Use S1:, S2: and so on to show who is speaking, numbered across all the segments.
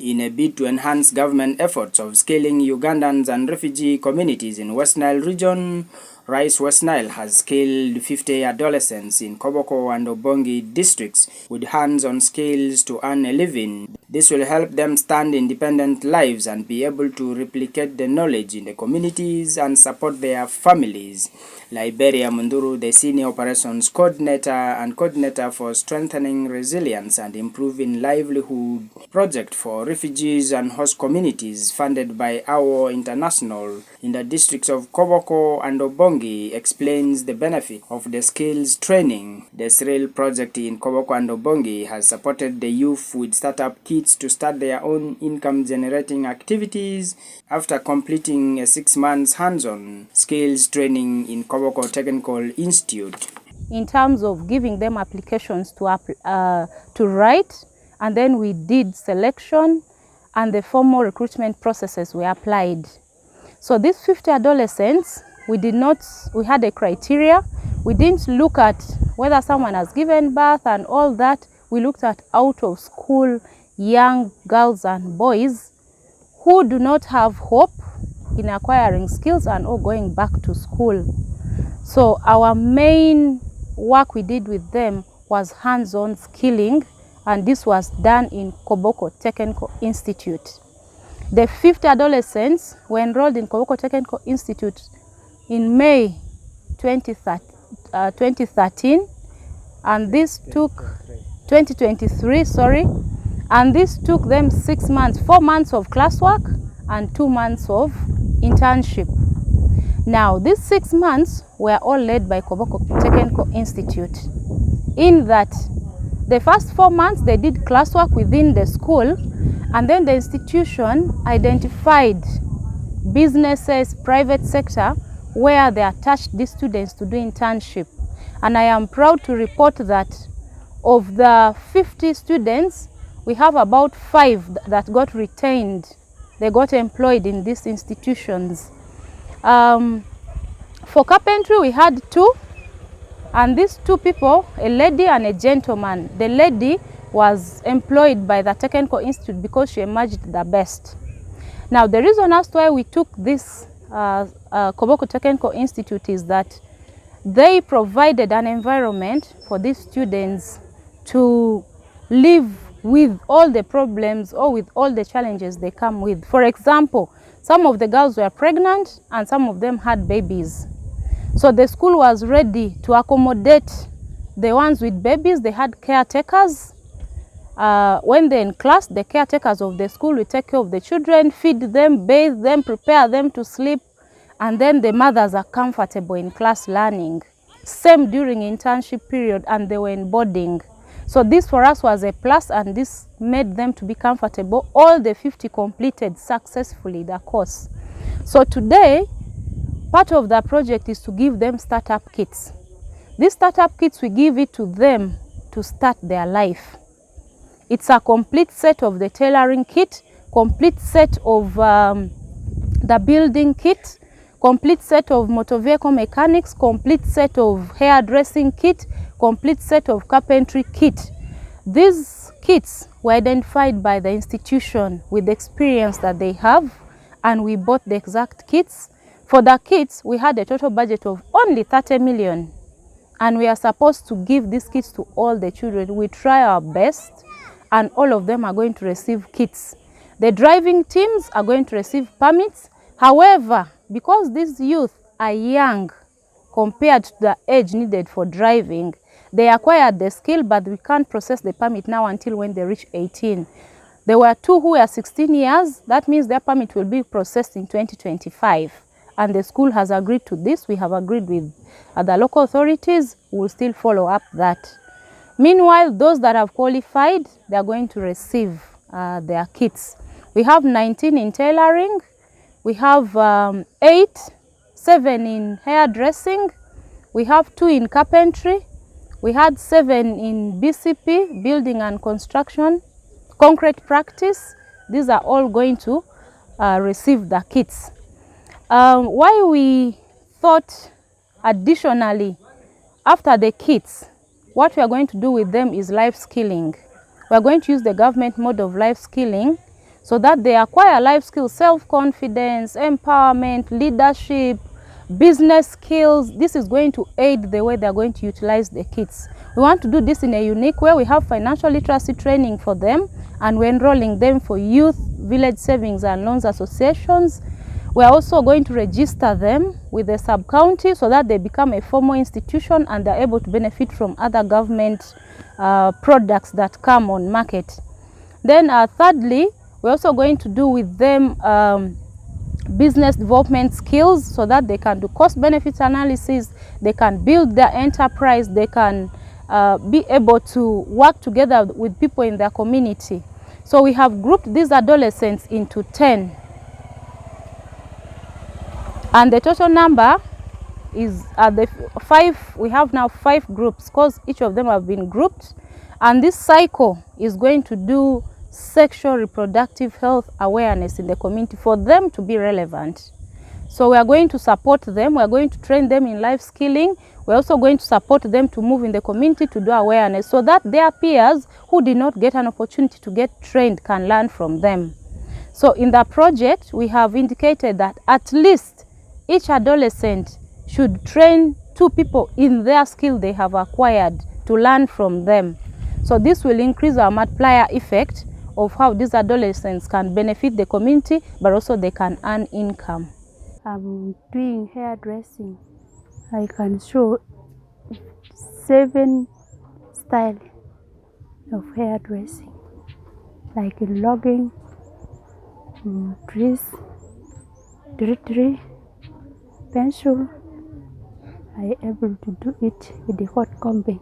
S1: In a bid to enhance government efforts of scaling Ugandans and refugee communities in West Nile region, Rice West Nile has scaled 50 adolescents in Koboko and Obongi districts with hands-on skills to earn a living. This will help them stand independent lives and be able to replicate the knowledge in the communities and support their families. Liberia Munduru, the Senior Operations Coordinator and Coordinator for Strengthening Resilience and Improving Livelihood Project for Refugees and Host Communities, funded by AWO International in the districts of Koboko and Obongi, explains the benefit of the skills training. The SREL project in Koboko and Obongi has supported the youth with startup kits to start their own income-generating activities after completing a 6 months hands-on skills training in Koboko Technical Institute.
S2: In terms of giving them applications to write, and then we did selection and the formal recruitment processes were applied. So these 50 adolescents, we had a criteria. We didn't look at whether someone has given birth and all that. We looked at out of school young girls and boys who do not have hope in acquiring skills and or going back to school. So our main work we did with them was hands-on skilling, and this was done in Koboko Technical Institute. The 50 adolescents were enrolled in Koboko Technical Institute in May 2013, and this took 2023, and this took them 6 months, 4 months of classwork and 2 months of internship. Now, these 6 months were all led by Koboko Technical Institute. In that, the first 4 months they did classwork within the school, and then the institution identified businesses, private sector, where they attached these students to do internship. And I am proud to report that of the 50 students, we have about 5 that got retained. They got employed in these institutions. For carpentry, we had 2, and these 2 people, a lady and a gentleman. The lady was employed by the Technical Institute because she emerged the best. Now, the reason as to why we took this Koboko Technical Institute is that they provided an environment for these students to live with all the problems or with all the challenges they come with. For example, some of the girls were pregnant and some of them had babies. So the school was ready to accommodate the ones with babies. They had caretakers. When they're in class, the caretakers of the school will take care of the children, feed them, bathe them, prepare them to sleep, and then the mothers are comfortable in class learning. Same during internship period, and they were in boarding. So this for us was a plus, and this made them to be comfortable. All the 50 completed successfully the course. So today, part of the project is to give them startup kits. These startup kits, we give it to them to start their life. It's a complete set of the tailoring kit, complete set of the building kit, complete set of motor vehicle mechanics, complete set of hairdressing kit, complete set of carpentry kit. These kits were identified by the institution with the experience that they have, and we bought the exact kits. For the kits, we had a total budget of only 30 million, and we are supposed to give these kits to all the children. We try our best, and all of them are going to receive kits. The driving teams are going to receive permits. However, because these youth are young compared to the age needed for driving, they acquired the skill, but we can't process the permit now until when they reach 18. There were 2 who were 16 years. That means their permit will be processed in 2025. And the school has agreed to this. We have agreed with the local authorities. We will still follow up that. Meanwhile, those that have qualified, they are going to receive their kits. We have 19 in tailoring. We have 7 in hairdressing. We have 2 in carpentry. We had 7 in BCP, building and construction, concrete practice. These are all going to receive the kits. Why we thought additionally, after the kits, what we are going to do with them is life skilling. We are going to use the government mode of life skilling so that they acquire life skills, self-confidence, empowerment, leadership, business skills. This is going to aid the way they're going to utilize the kits. We want to do this in a unique way. We have financial literacy training for them, and we're enrolling them for youth, village savings and loans associations. We're also going to register them with the sub-county so that they become a formal institution and they're able to benefit from other government products that come on market. Then thirdly, we're also going to do with them business development skills so that they can do cost benefit analysis, they can build their enterprise, they can be able to work together with people in their community. So we have grouped these adolescents into 10. And the total number is the 5. We have now 5 groups because each of them have been grouped. And this cycle is going to do sexual reproductive health awareness in the community for them to be relevant. So we are going to support them. We are going to train them in life skilling. We're also going to support them to move in the community to do awareness so that their peers who did not get an opportunity to get trained can learn from them. So in the project, we have indicated that at least each adolescent should train 2 people in their skill they have acquired to learn from them. So this will increase our multiplier effect of how these adolescents can benefit the community, but also they can earn income.
S3: I'm doing hairdressing. I can show 7 styles of hairdressing, like logging, trees, tree, pencil. I able to do it with the hot combing.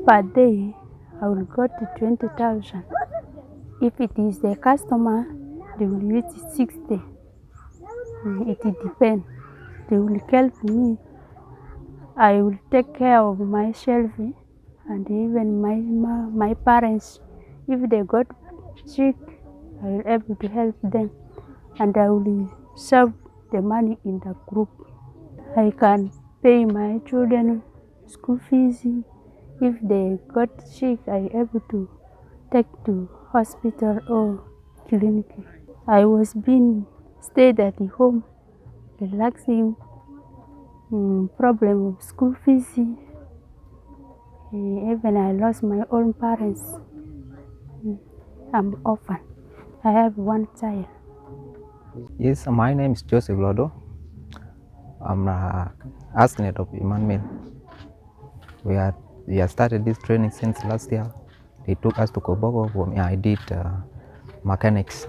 S3: Per day, I will go to 20,000. If it is the customer, they will use 60. It depends. They will help me. I will take care of myself and even my parents. If they got sick, I will able to help them, and I will serve the money in the group. I can pay my children school fees. If they got sick, I able to take to hospital or clinic. I was being stayed at the home, relaxing, problem of school fees. Even I lost my own parents. I'm orphan. I have 1 child.
S4: Yes, my name is Joseph Lodo. I'm asking it of Emmanuel. We have started this training since last year. They took us to Koboko. For me, I did mechanics.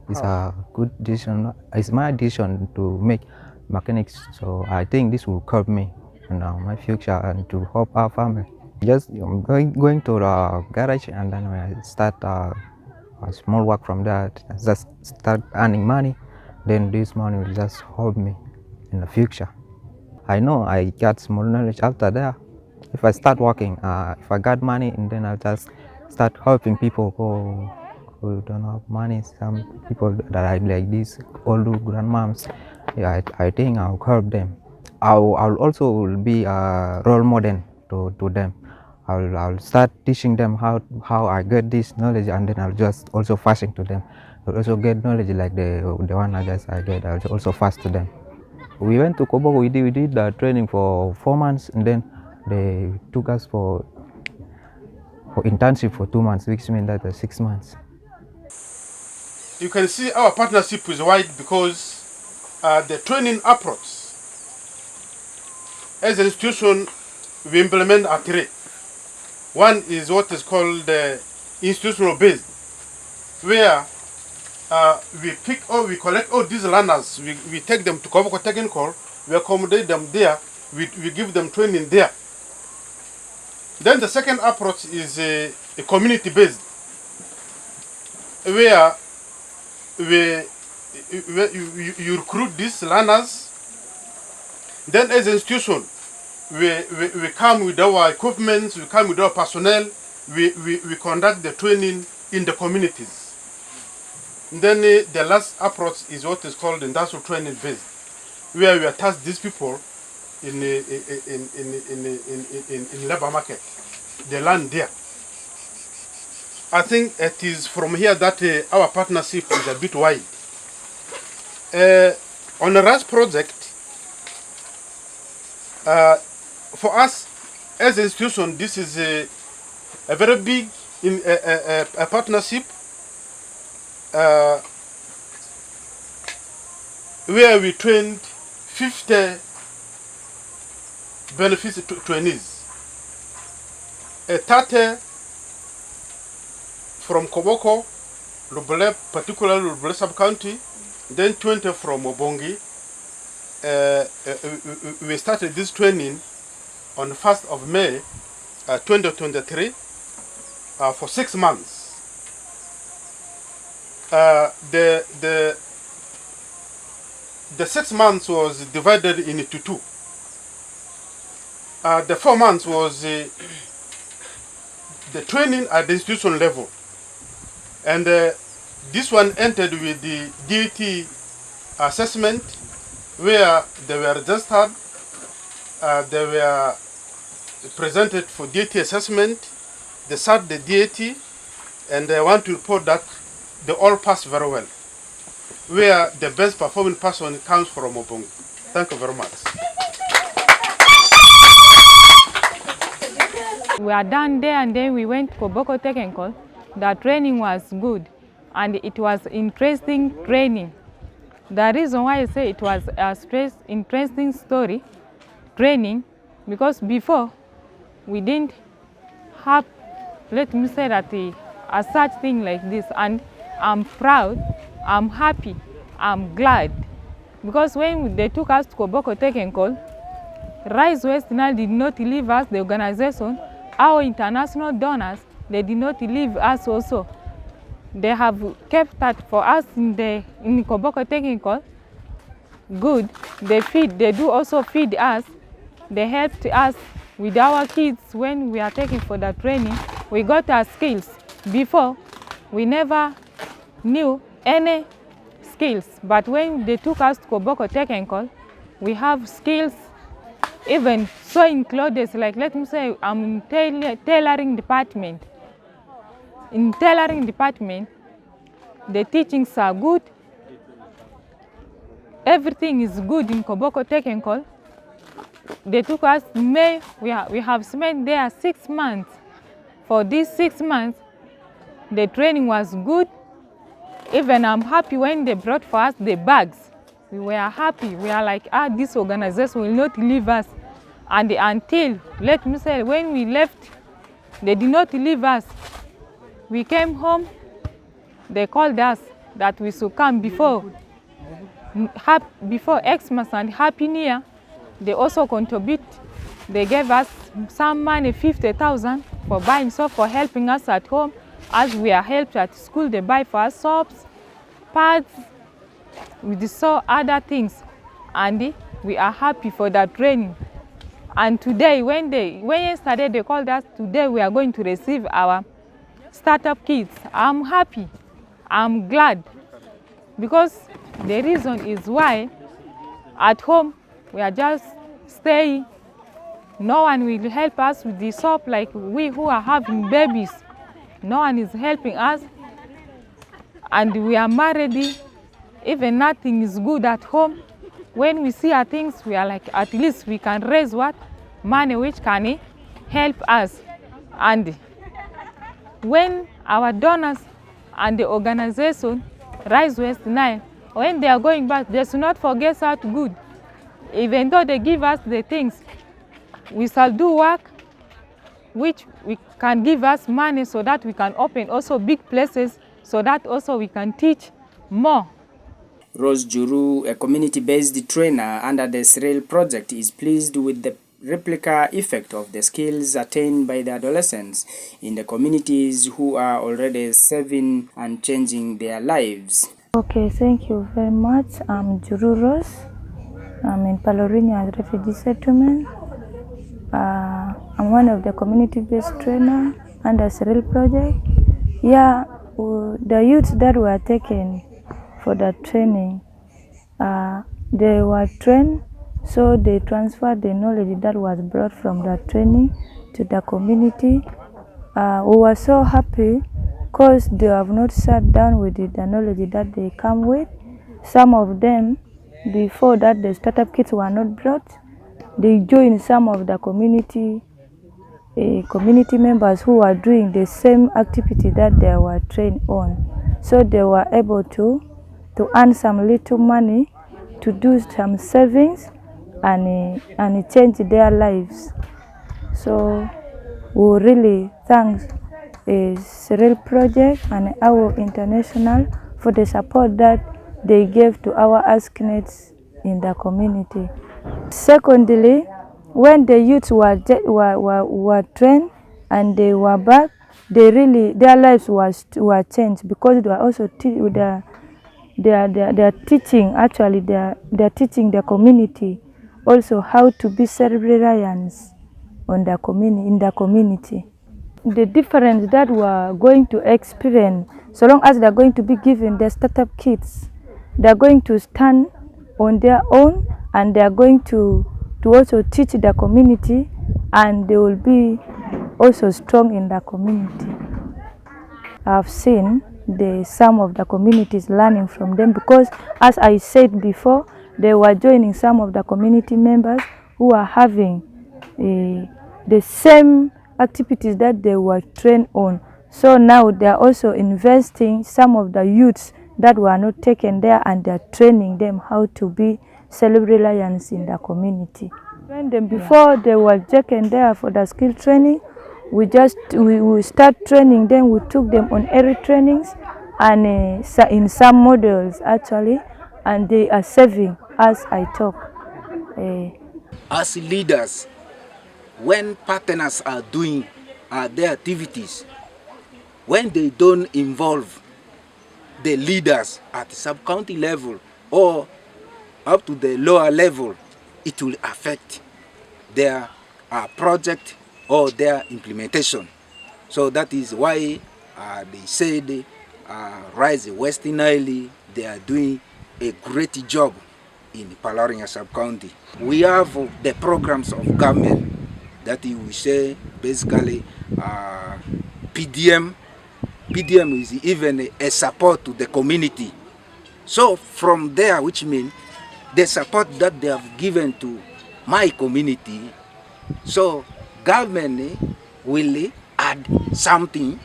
S4: It's a good decision. It's my decision to make mechanics. So I think this will help me in my future and to help our family. Just going to the garage, and then I start a small work from that. Just start earning money. Then this money will just help me in the future. I know I got small knowledge after that. If I start working, if I got money, and then I'll just start helping people who don't have money. Some people that are like these old grandmoms. Yeah, I think I'll help them. I'll also be a role model to them. I'll start teaching them how I get this knowledge, and then I'll just also passing to them. I'll also get knowledge like the one I get. I'll also pass to them. We went to Koboko. We did the training for 4 months, and then they took us for internship for 2 months, which means that 6 months.
S5: You can see our partnership is wide because the training approach, as an institution, we implement a 3. One is what is called the institutional based, where we collect all these learners, we take them to Koboko Technical, we accommodate them there, we give them training there. Then the second approach is a community based, where you recruit these learners. Then as an institution, we come with our equipment, we come with our personnel, we conduct the training in the communities. And then the last approach is what is called industrial training based, where we attach these people in labor market. They learn there. I think it is from here that our partnership is a bit wide. On the RAS project, for us as an institution, this is a very big a partnership where we trained 50 benefits trainees. 30 from Koboko, Lubele, particularly Lubele sub-county, then 20 from Obongi. We started this training on the 1st of May 2023 for 6 months. The 6 months was divided into two. The 4 months was the training at the institution level, and this one ended with the DAT assessment, where they were registered, they were presented for DAT assessment, they sat the DAT, and I want to report that they all passed very well, where the best performing person comes from Obongi. Thank you very much.
S2: We are done there, and then we went to Koboko Technical. The training was good, and it was interesting training. The reason why I say it was a interesting training, because before we didn't have, let me say that, a such thing like this, and I'm proud, I'm happy, I'm glad, because when they took us to Koboko Technical, Rise West Nile did not leave us, the organization. Our international donors, they did not leave us also. They have kept that for us in Koboko Technical. Good. They do also feed us. They helped us with our kids when we are taking for the training. We got our skills. Before, we never knew any skills, but when they took us to Koboko Technical, we have skills. Even sewing clothes, like let me say, I'm in tailoring department. In tailoring department, the teachings are good. Everything is good in Koboko Technical. They took us May. We have spent there 6 months. For these 6 months, the training was good. Even I'm happy when they brought for us the bags. We were happy. We are like, this organization will not leave us. And until, let me say, when we left, they did not leave us. We came home, they called us that we should come before Xmas and Happy New Year. They also contribute. They gave us some money, 50,000, for buying soap, for helping us at home. As we are helped at school, they buy for us soaps, pads, we saw other things, and we are happy for that training. And today, when yesterday they called us, today we are going to receive our startup kits. I'm happy, I'm glad, because the reason is why at home we are just staying. No one will help us with the soap, like we who are having babies. No one is helping us, and we are married. Even nothing is good at home. When we see our things, we are like, at least we can raise what? Money which can help us. And when our donors and the organization, Rise West Nile, when they are going back, they should not forget us good. Even though they give us the things, we shall do work which we can give us money, so that we can open also big places, so that also we can teach more.
S1: Rose Juru, a community-based trainer under the Cyril project, is pleased with the replica effect of the skills attained by the adolescents in the communities who are already serving and changing their lives.
S3: Okay, thank you very much. I'm Juru Rose. I'm in Palorinia refugee settlement. I'm one of the community-based trainer under Cyril project. Yeah, the youths that were taken for the training, they were trained, so they transferred the knowledge that was brought from the training to the community. We were so happy because they have not sat down with the knowledge that they come with. Some of them, before that the startup kits were not brought, they joined some of the community members who are doing the same activity that they were trained on. So they were able to earn some little money, to do some savings and change their lives. So we really thank Cyril Project and our International for the support that they gave to our asknets in the community. Secondly, when the youths were trained and they were back, their lives were changed, because they were also they are teaching, actually they are teaching the community also how to be self-reliant in the community. The difference that we are going to experience, so long as they are going to be given the startup kits, they are going to stand on their own, and they are going to also teach the community, and they will be also strong in the community. I've seen some of the communities learning from them, because as I said before, they were joining some of the community members who are having the same activities that they were trained on. So now they are also investing some of the youths that were not taken there, and they are training them how to be self-reliant in the community. When them before they were taken there for the skill training, we start training them. We took them on early trainings and in some models actually, and they are saving as I talk.
S6: As leaders, when partners are doing their activities, when they don't involve the leaders at the sub-county level or up to the lower level, it will affect their project or their implementation. So that is why they said Rise West Nile, they are doing a great job in Palarinya sub-county. We have the programs of government that we say basically PDM. PDM is even a support to the community. So from there, which means the support that they have given to my community, so government will add something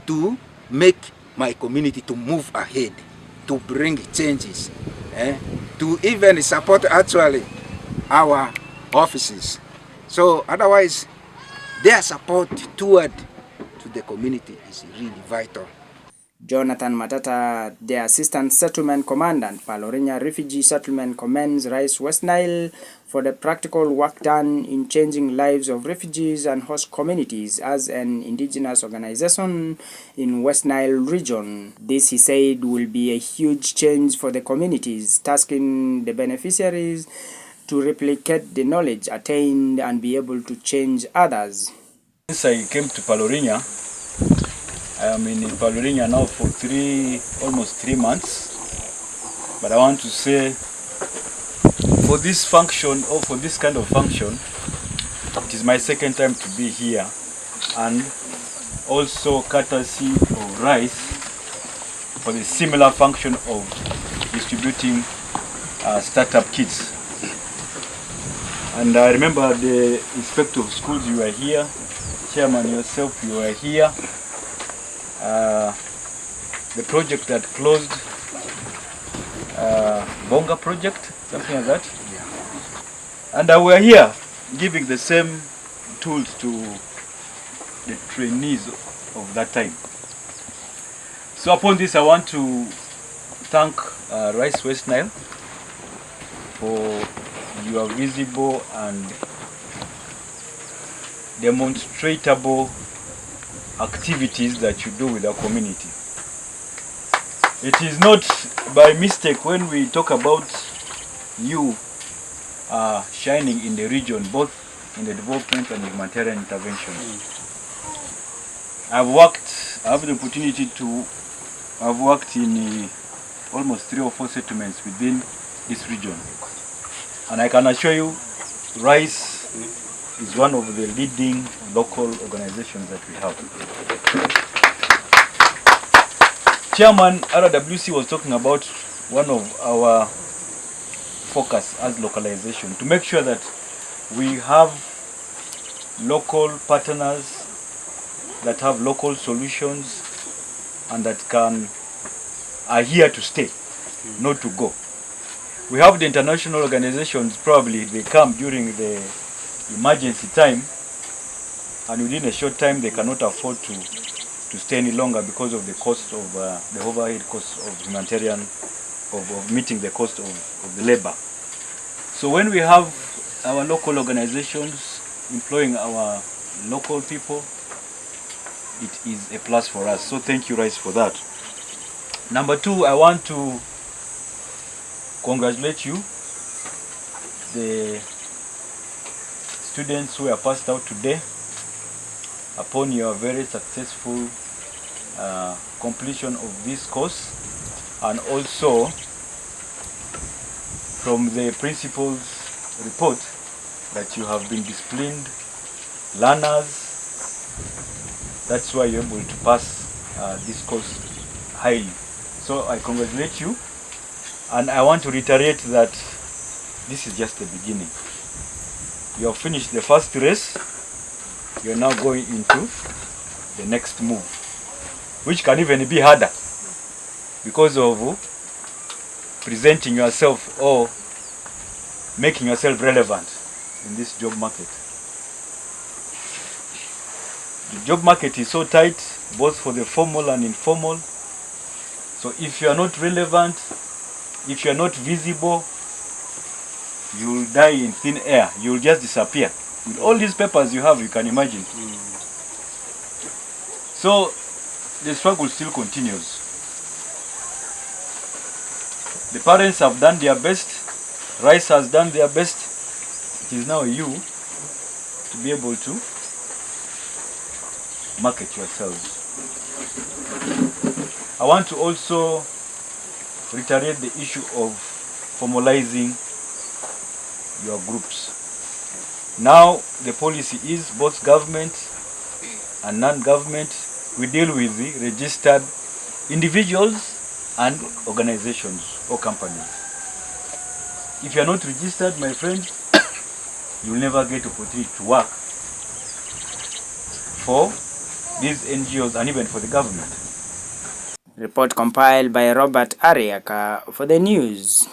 S6: to make my community to move ahead, to bring changes, to even support actually our offices. So otherwise, their support toward to the community is really vital.
S1: Jonathan Matata, the Assistant Settlement Commandant, Palorinya Refugee Settlement, commends Rise West Nile for the practical work done in changing lives of refugees and host communities as an indigenous organization in West Nile region. This, he said, will be a huge change for the communities, tasking the beneficiaries to replicate the knowledge attained and be able to change others.
S7: Since I came to Palorinya, I am in Palorinya now for almost 3 months. But I want to say, for this function, or for this kind of function, it is my second time to be here, and also courtesy of Rise for the similar function of distributing startup kits. And I remember the inspector of schools, you were here, chairman yourself, you were here. The project that closed, Bonga project, something like that. Yeah. And we are here giving the same tools to the trainees of that time. So upon this, I want to thank Rise West Nile for your visible and demonstrable activities that you do with our community. It is not by mistake when we talk about you shining in the region, both in the development and humanitarian intervention. I have the opportunity to have worked in almost 3 or 4 settlements within this region. And I can assure you, Rise is one of the leading local organizations that we have. Chairman RWC was talking about one of our focus as localization, to make sure that we have local partners that have local solutions and that are here to stay, not to go. We have the international organizations, probably they come during the emergency time, and within a short time they cannot afford to stay any longer because of the cost of the overhead cost of humanitarian, of meeting the cost of the labor. So when we have our local organizations employing our local people, it is a plus for us. So thank you, Rice, for that. Number two, I want to congratulate you, the students who are passed out today, upon your very successful completion of this course, and also from the principal's report that you have been disciplined learners. That's why you're able to pass this course highly. So I congratulate you, and I want to reiterate that this is just the beginning. You have finished the first race, you're now going into the next move, which can even be harder because of presenting yourself or making yourself relevant in this job market. The job market is so tight, both for the formal and informal. So if you are not relevant, if you are not visible, you'll die in thin air. You'll just disappear. With all these papers you have, you can imagine. So the struggle still continues. The parents have done their best. Rice has done their best. It is now you to be able to market yourselves. I want to also reiterate the issue of formalizing your groups. Now the policy is both government and non-government, we deal with the registered individuals and organizations or companies. If you are not registered, my friend, you will never get opportunity to work for these NGOs and even for the government.
S1: Report compiled by Robert Ariaka for the news.